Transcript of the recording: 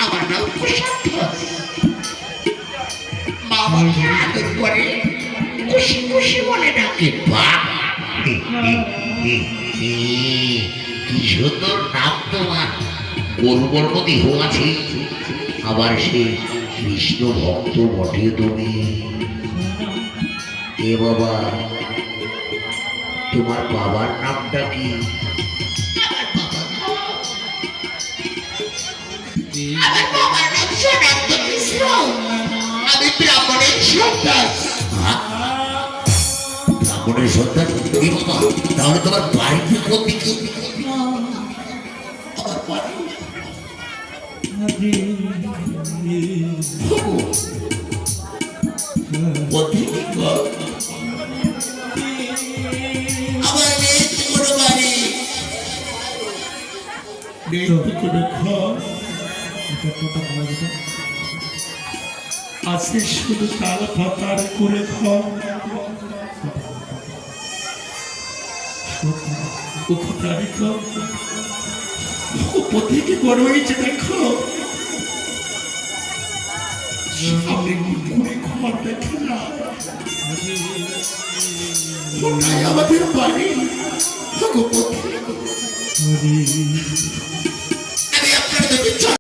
আমার নাম প্রশান্ত। মা আমাকে আদর করে খুশি খুশি বলে ডাকে বাপ। কি সুন্দর নাম তোমার, গরুবর দেহ আছে, আবার সে কৃষ্ণ ভক্ত বটে তুমি। এ বাবা, তোমার বাবার নামটা কি? আমি ব্রাহ্মণের সন্তান। ব্রাহ্মণের সন্তান? তাহলে তোমার বাড়িতে কোন দিকে? আজকে শুধু তাল ফাতার করে খাও, পথিকে বড় হয়েছে দেখো, সামনে ঘুরে ঘর দেখে না, আমাদের বাড়ি। আমি আপনার